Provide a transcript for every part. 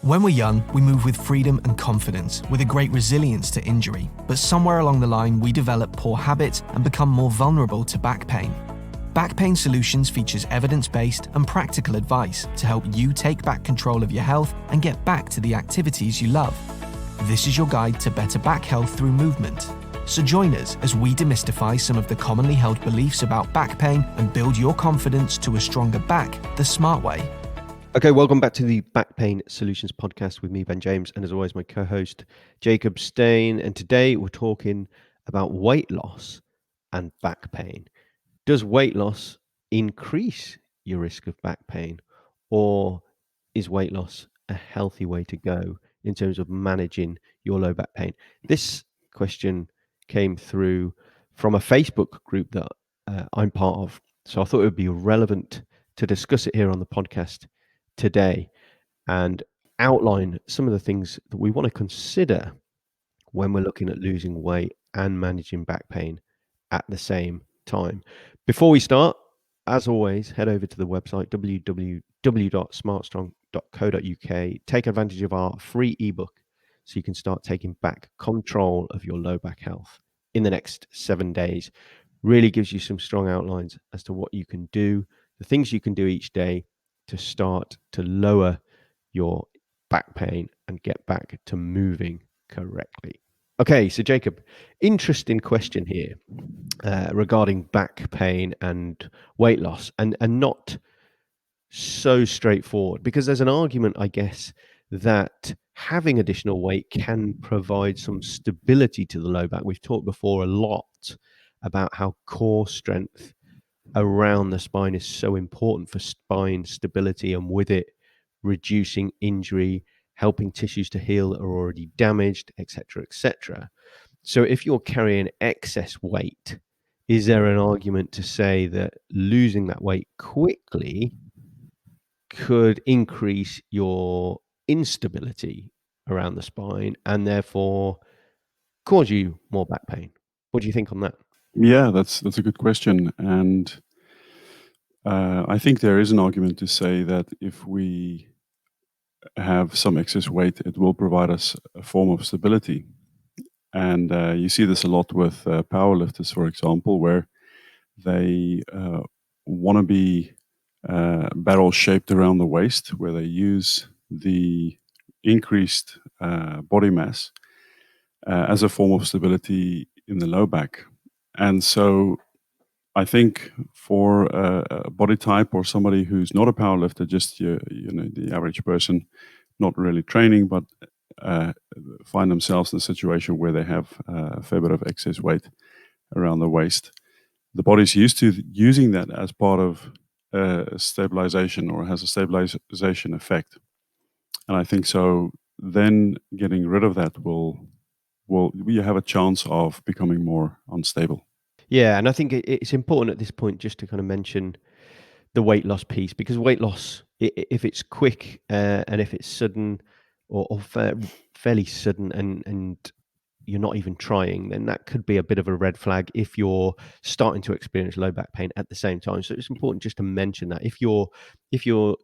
When we're young, we move with freedom and confidence, with a great resilience to injury. But somewhere along the line, we develop poor habits and become more vulnerable to back pain. Back Pain Solutions features evidence-based and practical advice to help you take back control of your health and get back to the activities you love. This is your guide to better back health through movement. So join us as we demystify some of the commonly held beliefs about back pain and build your confidence to a stronger back the smart way. Okay, welcome back to the Back Pain Solutions podcast with me, Ben James, and as always, my co-host, Jacob Stain. And today we're talking about weight loss and back pain. Does weight loss increase your risk of back pain, or is weight loss a healthy way to go in terms of managing your low back pain? This question came through from a Facebook group that I'm part of, so I thought it would be relevant to discuss it here on the podcast today and outline some of the things that we want to consider when we're looking at losing weight and managing back pain at the same time. Before we start, as always, head over to the website www.smartstrong.co.uk. Take advantage of our free ebook so you can start taking back control of your low back health in the next 7 days. Really gives you some strong outlines as to what you can do, the things you can do each day to start to lower your back pain and get back to moving correctly. Okay, so Jacob, interesting question here regarding back pain and weight loss, and not so straightforward, because there's an argument, I guess, that having additional weight can provide some stability to the low back. We've talked before a lot about how core strength around the spine is so important for spine stability, and with it reducing injury, helping tissues to heal that are already damaged, etc., etc. So if you're carrying excess weight, is there an argument to say that losing that weight quickly could increase your instability around the spine and therefore cause you more back pain? What do you think on that? Yeah, that's a good question. And I think there is an argument to say that if we have some excess weight, it will provide us a form of stability. And you see this a lot with powerlifters, for example, where they want to be barrel shaped around the waist, where they use the increased body mass as a form of stability in the low back. And so I think for a body type or somebody who's not a powerlifter, just the average person, not really training, but find themselves in a situation where they have a fair bit of excess weight around the waist, the body's used to using that as part of stabilization, or has a stabilization effect. And I think so then getting rid of that will you have a chance of becoming more unstable. Yeah, and I think it's important at this point just to kind of mention the weight loss piece, because weight loss, if it's quick and if it's sudden or fairly sudden and you're not even trying, then that could be a bit of a red flag if you're starting to experience low back pain at the same time. So it's important just to mention that if you're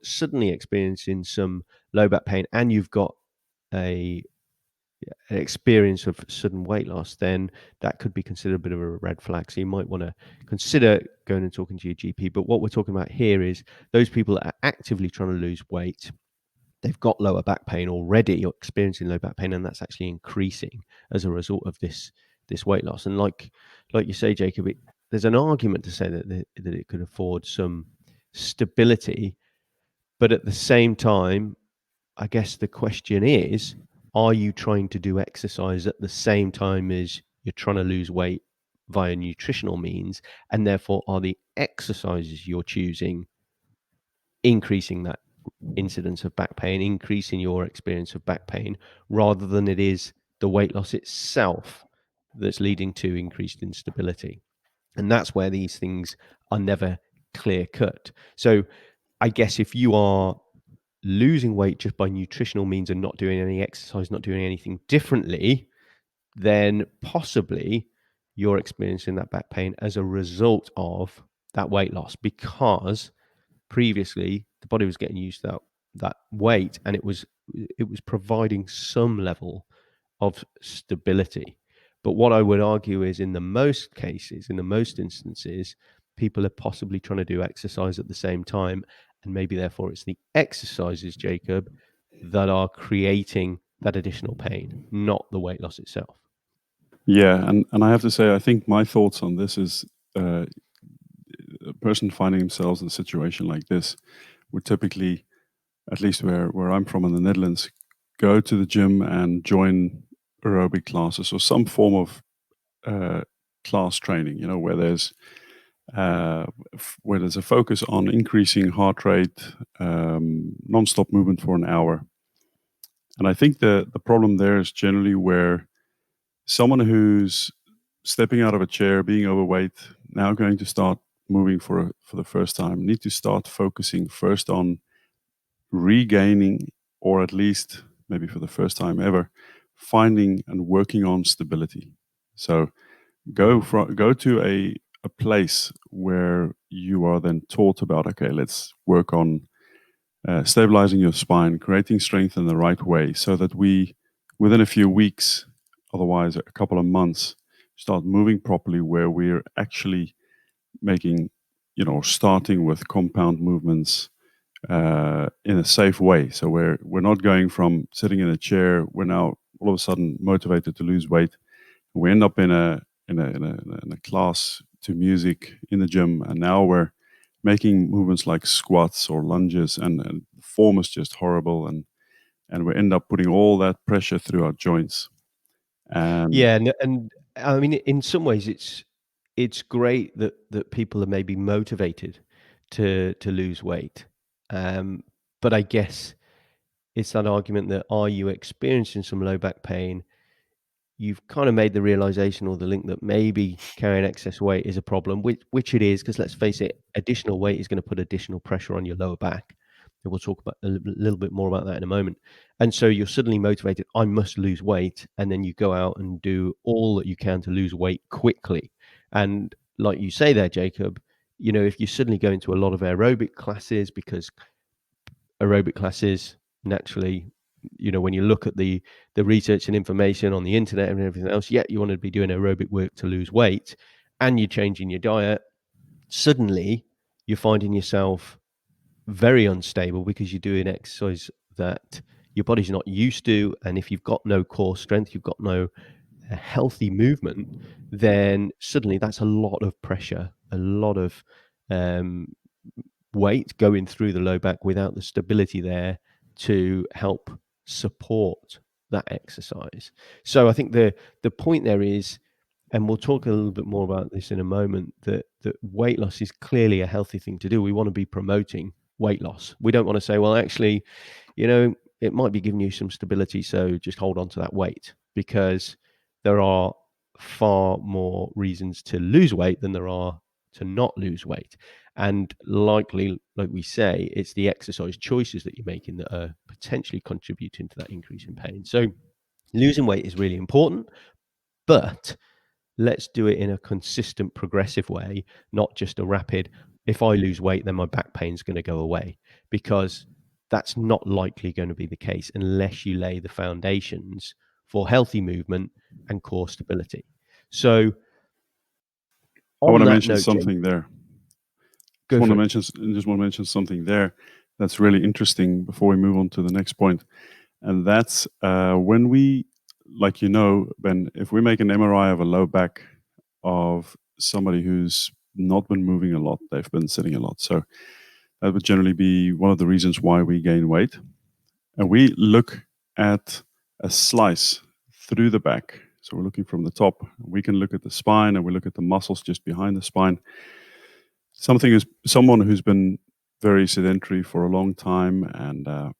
suddenly experiencing some low back pain and you've got an experience of sudden weight loss, then that could be considered a bit of a red flag. So you might want to consider going and talking to your GP. But what we're talking about here is those people that are actively trying to lose weight. They've got lower back pain already, or experiencing low back pain, and that's actually increasing as a result of this weight loss. And like you say, Jacob, there's an argument to say that it could afford some stability, but at the same time, I guess the question is, are you trying to do exercise at the same time as you're trying to lose weight via nutritional means, and therefore are the exercises you're choosing increasing that incidence of back pain, increasing your experience of back pain, rather than it is the weight loss itself that's leading to increased instability? And that's where these things are never clear cut. So I guess if you are losing weight just by nutritional means and not doing any exercise, not doing anything differently, then possibly you're experiencing that back pain as a result of that weight loss, because previously the body was getting used to that weight and it was it was providing some level of stability. But what I would argue is, in the most cases, in the most instances, people are possibly trying to do exercise at the same time, and maybe therefore it's the exercises, Jacob, that are creating that additional pain, not the weight loss itself. Yeah, and I have to say, I think my thoughts on this is a person finding themselves in a situation like this would typically, at least where I'm from in the Netherlands, go to the gym and join aerobic classes or some form of class training, where there's a focus on increasing heart rate, non-stop movement for an hour. And I think the problem there is generally where someone who's stepping out of a chair, being overweight, now going to start moving for the first time, need to start focusing first on regaining, or at least maybe for the first time ever, finding and working on stability. So go to a place where you are then taught about, okay, let's work on stabilizing your spine, creating strength in the right way, so that we, within a few weeks, otherwise a couple of months, start moving properly, where we're actually making, starting with compound movements in a safe way. So we're not going from sitting in a chair, we're now all of a sudden motivated to lose weight. We end up in a class to music in the gym, and now we're making movements like squats or lunges, and the form is just horrible, and we end up putting all that pressure through our joints. And Yeah, and I mean, in some ways, it's great that people are maybe motivated to lose weight, but I guess it's that argument that, are you experiencing some low back pain? You've kind of made the realization or the link that maybe carrying excess weight is a problem, which it is, because let's face it, additional weight is going to put additional pressure on your lower back. And we'll talk about a little bit more about that in a moment. And so you're suddenly motivated, I must lose weight. And then you go out and do all that you can to lose weight quickly. And like you say there, Jacob, if you suddenly go into a lot of aerobic classes, because aerobic classes naturally, when you look at the research and information on the internet and everything else, you want to be doing aerobic work to lose weight, and you're changing your diet, suddenly you're finding yourself very unstable because you're doing exercise that your body's not used to. And if you've got no core strength, you've got no healthy movement, then suddenly that's a lot of pressure, a lot of weight going through the low back without the stability there to help support that exercise. So I think the point there is, and we'll talk a little bit more about this in a moment, that weight loss is clearly a healthy thing to do. We want to be promoting weight loss. We don't want to say, well, actually, it might be giving you some stability, so just hold on to that weight, because there are far more reasons to lose weight than there are to not lose weight. And likely, like we say, it's the exercise choices that you're making that are potentially contributing to that increase in pain. So losing weight is really important, but let's do it in a consistent, progressive way, not just a rapid, if I lose weight, then my back pain's going to go away, because that's not likely going to be the case unless you lay the foundations for healthy movement and core stability. So I want on to that mention note, Jake, something there. go Just for want it. to mention something there that's really interesting before we move on to the next point. And that's when we, like, Ben, if we make an MRI of a low back of somebody who's not been moving a lot, they've been sitting a lot. So that would generally be one of the reasons why we gain weight. And we look at a slice through the back. So we're looking from the top. We can look at the spine, and we look at the muscles just behind the spine. Someone who's been very sedentary for a long time and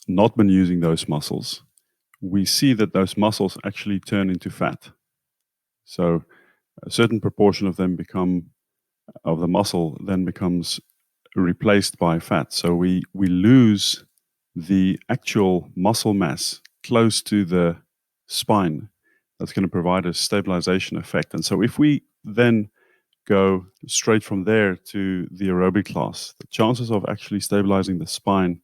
not been using those muscles, we see that those muscles actually turn into fat. So a certain proportion of the muscle then becomes replaced by fat. So we lose the actual muscle mass close to the spine that's going to provide a stabilization effect. And so if we then go straight from there to the aerobic class, the chances of actually stabilizing the spine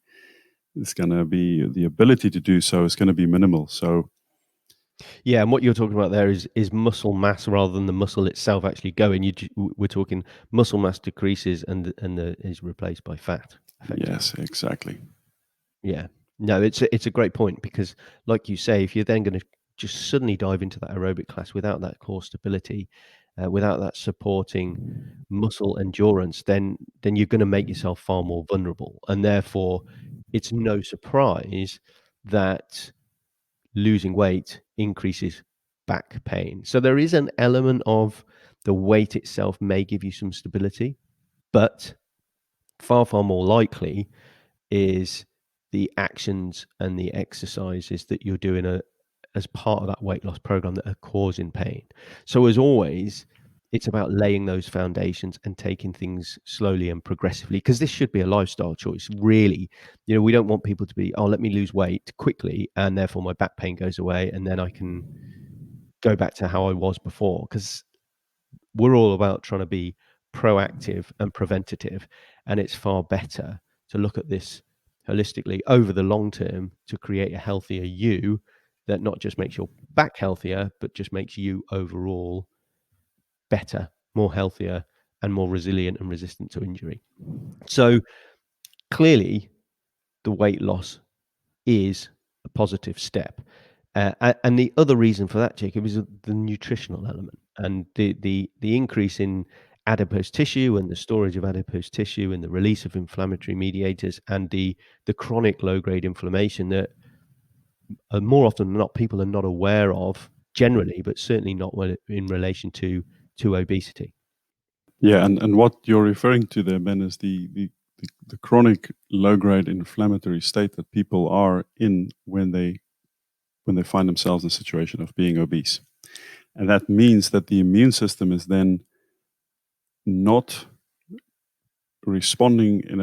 it's going to be, the ability to do so is going to be minimal. So Yeah, and what you're talking about there is muscle mass rather than the muscle itself actually going. We're talking muscle mass decreases and is replaced by fat, effectively. yes, exactly. Yeah. No, it's a great point because, like you say, if you're then going to just suddenly dive into that aerobic class without that core stability, without that supporting muscle endurance, then you're going to make yourself far more vulnerable, and therefore, it's no surprise that losing weight increases back pain. So there is an element of the weight itself may give you some stability, but far more likely is the actions and the exercises that you're doing as part of that weight loss program that are causing pain. So as always, it's about laying those foundations and taking things slowly and progressively, because this should be a lifestyle choice, really. We don't want people to be, oh, let me lose weight quickly and therefore my back pain goes away and then I can go back to how I was before, because we're all about trying to be proactive and preventative, and it's far better to look at this holistically over the long term to create a healthier you that not just makes your back healthier, but just makes you overall better, more healthier, and more resilient and resistant to injury. So clearly, the weight loss is a positive step. And the other reason for that, Jacob, is the nutritional element and the increase in adipose tissue and the storage of adipose tissue and the release of inflammatory mediators and the chronic low-grade inflammation that more often than not people are not aware of generally, but certainly not in relation to obesity. Yeah, and what you're referring to there, Ben, is the chronic low-grade inflammatory state that people are in when they find themselves in a situation of being obese. And that means that the immune system is then not responding in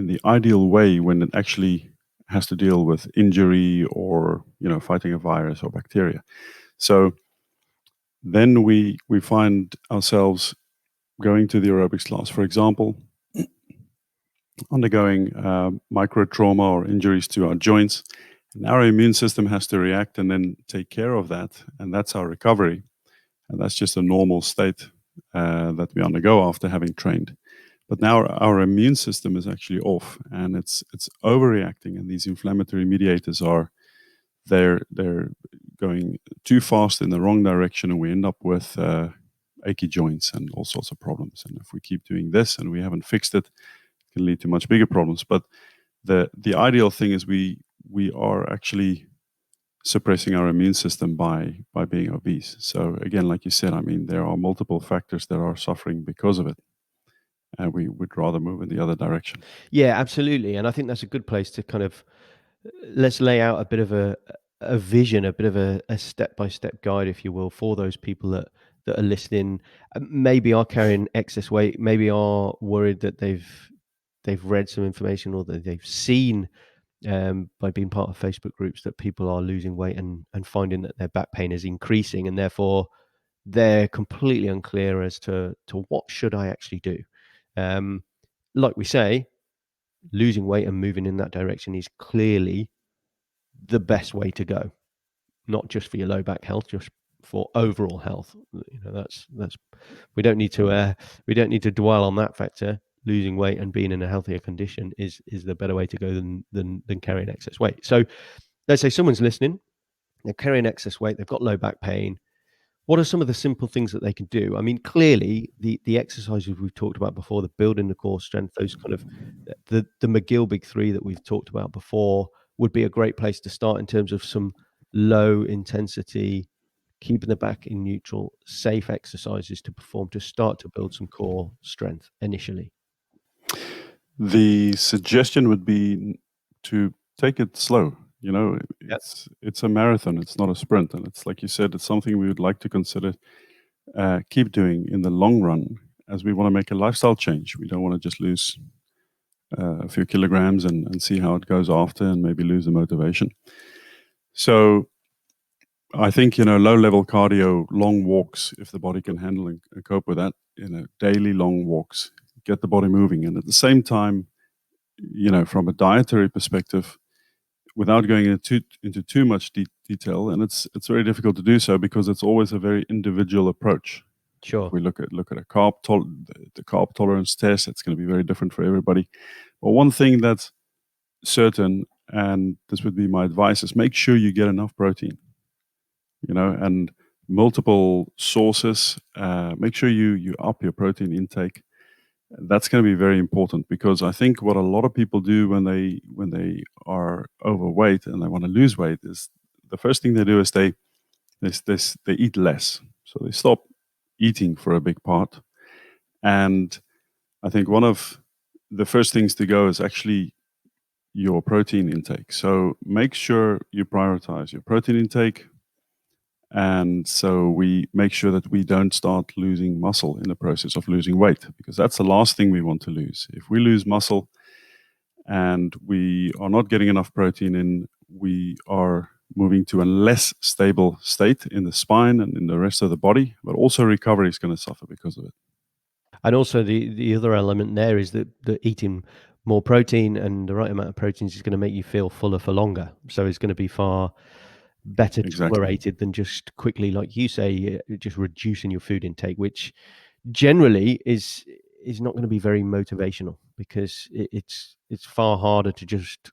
the ideal way when it actually has to deal with injury or fighting a virus or bacteria. So then we find ourselves going to the aerobics class, for example, undergoing micro trauma or injuries to our joints. And our immune system has to react and then take care of that. And that's our recovery. And that's just a normal state that we undergo after having trained. But now our immune system is actually off and it's overreacting. And these inflammatory mediators they're going too fast in the wrong direction. And we end up with achy joints and all sorts of problems. And if we keep doing this and we haven't fixed it, it can lead to much bigger problems. But the ideal thing is we are actually suppressing our immune system by being obese. So again, like you said, I mean, there are multiple factors that are suffering because of it. And we would rather move in the other direction. Yeah, absolutely. And I think that's a good place to kind of let's lay out a bit of a vision, a bit of a step-by-step guide, if you will, for those people that are listening, maybe are carrying excess weight, maybe are worried that they've read some information or that they've seen by being part of Facebook groups that people are losing weight and finding that their back pain is increasing, and therefore they're completely unclear as to what should I actually do. Like we say, losing weight and moving in that direction is clearly the best way to go, not just for your low back health, just for overall health. That's we don't need to dwell on that factor. Losing weight and being in a healthier condition is the better way to go than carrying excess weight. So let's say someone's listening, they're carrying excess weight, they've got low back pain. What are some of the simple things that they can do? I mean, clearly the exercises we've talked about before, the building the core strength, those kind of the McGill Big Three that we've talked about before would be a great place to start in terms of some low intensity, keeping the back in neutral, safe exercises to perform to start to build some core strength initially. The suggestion would be to take it slow. It's a marathon. It's not a sprint. And it's like you said, it's something we would like to consider keep doing in the long run, as we want to make a lifestyle change. We don't want to just lose a few kilograms and see how it goes after and maybe lose the motivation. So I think, low-level cardio, long walks, if the body can handle and cope with that, daily long walks, get the body moving. And at the same time, from a dietary perspective, without going into too much detail, and it's very difficult to do so because it's always a very individual approach. Sure. If we look at a the carb tolerance test, it's going to be very different for everybody. But one thing that's certain, and this would be my advice, is make sure you get enough protein. And multiple sources. Make sure you up your protein intake. That's going to be very important, because I think what a lot of people do when they are overweight and they want to lose weight is the first thing they do is they eat less. So they stop eating for a big part. And I think one of the first things to go is actually your protein intake. So make sure you prioritize your protein intake. And so we make sure that we don't start losing muscle in the process of losing weight, because that's the last thing we want to lose. If we lose muscle and we are not getting enough protein in, we are moving to a less stable state in the spine and in the rest of the body, but also recovery is going to suffer because of it. And also the other element there is that eating more protein and the right amount of proteins is going to make you feel fuller for longer. So it's going to be far better Exactly. tolerated than just quickly, like you say, just reducing your food intake, which generally is not going to be very motivational, because it's far harder to just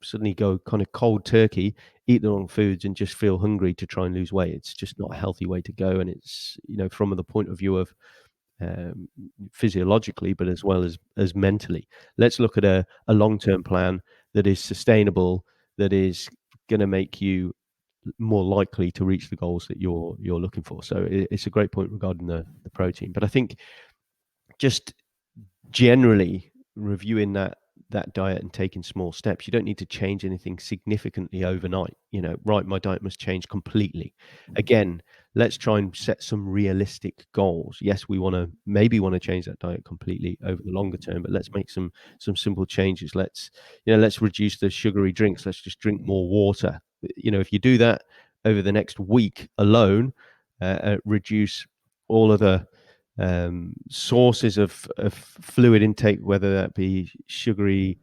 suddenly go kind of cold turkey, eat the wrong foods and just feel hungry to try and lose weight. It's just not a healthy way to go. And it's, from the point of view of physiologically, but as well as mentally. Let's look at a long-term plan that is sustainable, that is going to make you more likely to reach the goals that you're looking for. So it's a great point regarding the protein. But I think just generally reviewing that diet and taking small steps, you don't need to change anything significantly overnight. Right, my diet must change completely. Again, let's try and set some realistic goals. Yes, we maybe want to change that diet completely over the longer term, but let's make some simple changes. Let's reduce the sugary drinks. Let's just drink more water. If you do that over the next week alone, reduce all of the sources of fluid intake, whether that be sugary,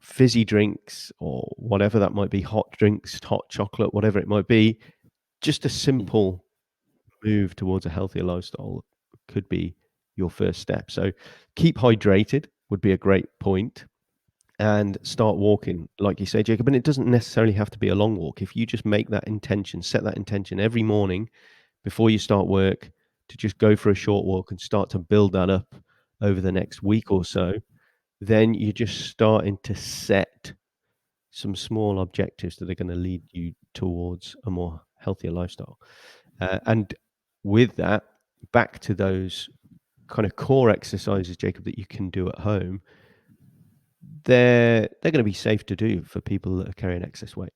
fizzy drinks, or whatever that might be, hot drinks, hot chocolate, whatever it might be. Just a simple move towards a healthier lifestyle could be your first step. So keep hydrated would be a great point, and start walking, like you say, Jacob. And it doesn't necessarily have to be a long walk. If you just make that intention, set that intention every morning before you start work, to just go for a short walk and start to build that up over the next week or so, then you're just starting to set some small objectives that are going to lead you towards a more healthier lifestyle. And with that, back to those kind of core exercises, Jacob, that you can do at home, they're going to be safe to do for people that are carrying excess weight.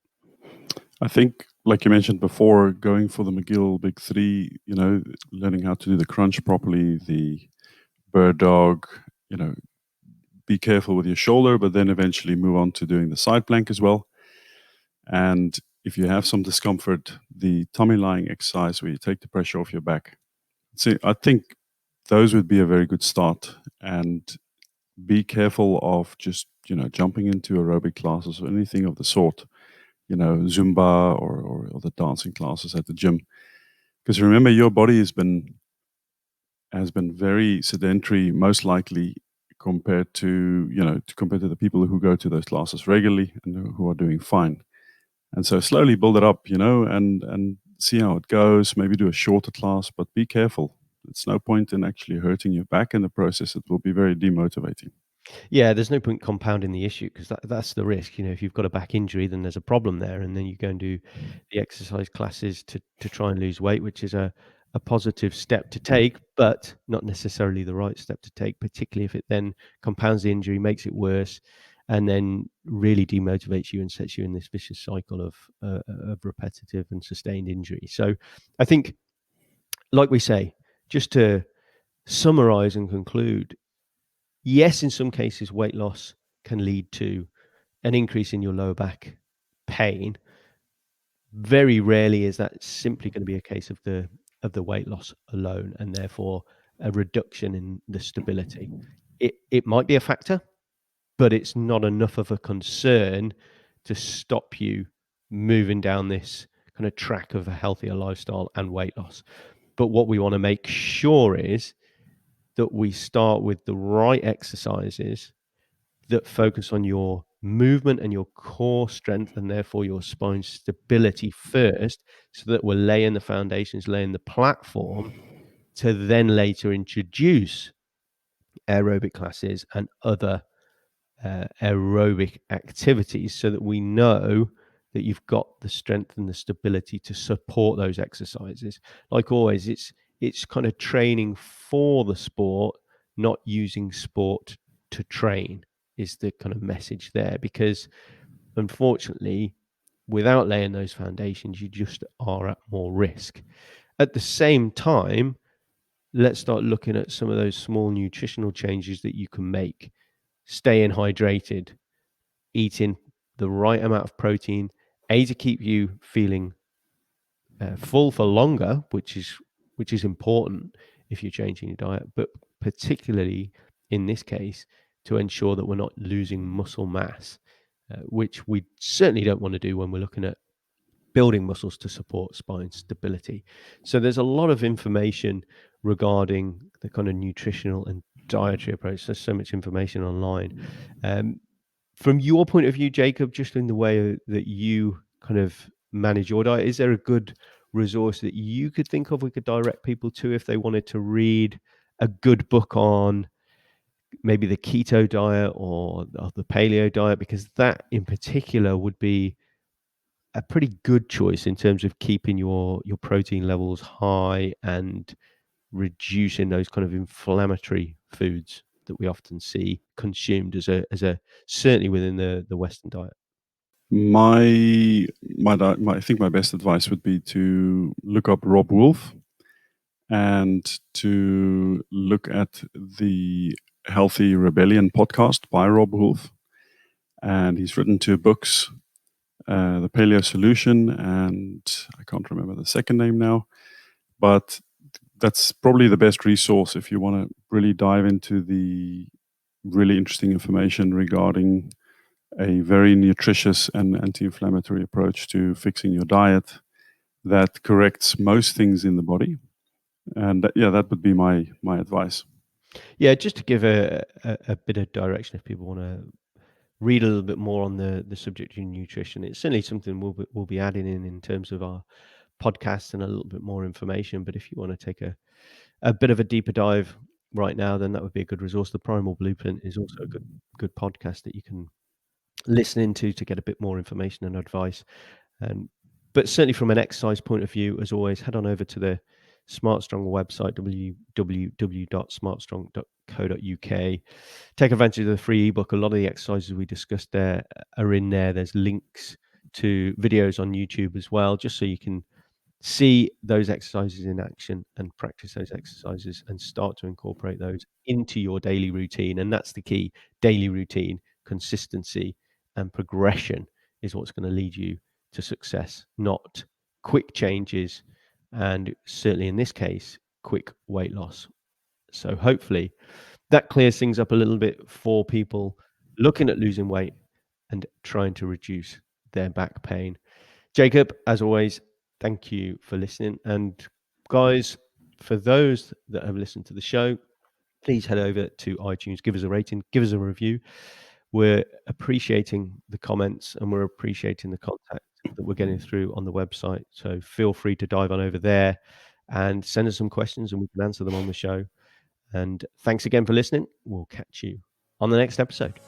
I think, like you mentioned before, going for the McGill Big Three, learning how to do the crunch properly, the bird dog, be careful with your shoulder, but then eventually move on to doing the side plank as well. And if you have some discomfort, the tummy lying exercise where you take the pressure off your back. So I think those would be a very good start. And be careful of just, jumping into aerobic classes or anything of the sort, Zumba or the dancing classes at the gym. Because remember, your body has been very sedentary, most likely, compared to the people who go to those classes regularly and who are doing fine. And so slowly build it up, and see how it goes. Maybe do a shorter class, but be careful. It's no point in actually hurting your back in the process. It will be very demotivating. Yeah, there's no point compounding the issue, because that's the risk. If you've got a back injury, then there's a problem there, and then you go and do the exercise classes to try and lose weight, which is a positive step to take, but not necessarily the right step to take, particularly if it then compounds the injury, makes it worse, and then really demotivates you and sets you in this vicious cycle of repetitive and sustained injury. So I think, like we say, just to summarize and conclude, yes, in some cases, weight loss can lead to an increase in your lower back pain. Very rarely is that simply going to be a case of the weight loss alone, and therefore a reduction in the stability. It might be a factor, but it's not enough of a concern to stop you moving down this kind of track of a healthier lifestyle and weight loss. But what we want to make sure is that we start with the right exercises that focus on your movement and your core strength, and therefore your spine stability first, so that we're laying the foundations, laying the platform to then later introduce aerobic classes and other aerobic activities, so that we know that you've got the strength and the stability to support those exercises. Like always, it's kind of training for the sport, not using sport to train, is the kind of message there. Because unfortunately, without laying those foundations, you just are at more risk. At the same time, let's start looking at some of those small nutritional changes that you can make. Staying hydrated, eating the right amount of protein, to keep you feeling full for longer, which is important if you're changing your diet, but particularly in this case, to ensure that we're not losing muscle mass, which we certainly don't want to do when we're looking at building muscles to support spine stability. So there's a lot of information regarding the kind of nutritional and dietary approach. There's so much information online. From your point of view, Jacob, just in the way that you kind of manage your diet, is there a good resource that you could think of we could direct people to if they wanted to read a good book on maybe the keto diet or the paleo diet? Because that in particular would be a pretty good choice in terms of keeping your protein levels high and reducing those kind of inflammatory foods that we often see consumed as a certainly within the Western diet. I think my best advice would be to look up Rob Wolf and to look at the Healthy Rebellion podcast by Rob Wolf. And he's written 2 books, The Paleo Solution, and I can't remember the second name now, but that's probably the best resource if you want to really dive into the really interesting information regarding a very nutritious and anti-inflammatory approach to fixing your diet that corrects most things in the body. And that would be my advice. Yeah, just to give a bit of direction if people want to read a little bit more on the subject of nutrition. It's certainly something we'll be adding in terms of our podcast and a little bit more information. But if you want to take a bit of a deeper dive right now, then that would be a good resource. The Primal Blueprint is also a good podcast that you can listen into to get a bit more information and advice. But certainly from an exercise point of view, as always, head on over to the SmartStrong website, www.smartstrong.co.uk. Take advantage of the free ebook. A lot of the exercises we discussed there are in there. There's links to videos on YouTube as well, just so you can see those exercises in action and practice those exercises and start to incorporate those into your daily routine. And that's the key. Daily routine, consistency, and progression is what's going to lead you to success, not quick changes, and certainly in this case, quick weight loss. So hopefully that clears things up a little bit for people looking at losing weight and trying to reduce their back pain. Jacob, as always, thank you for listening. And guys, for those that have listened to the show, please head over to iTunes, give us a rating, give us a review. We're appreciating the comments and we're appreciating the contact that we're getting through on the website. So feel free to dive on over there and send us some questions and we can answer them on the show. And thanks again for listening. We'll catch you on the next episode.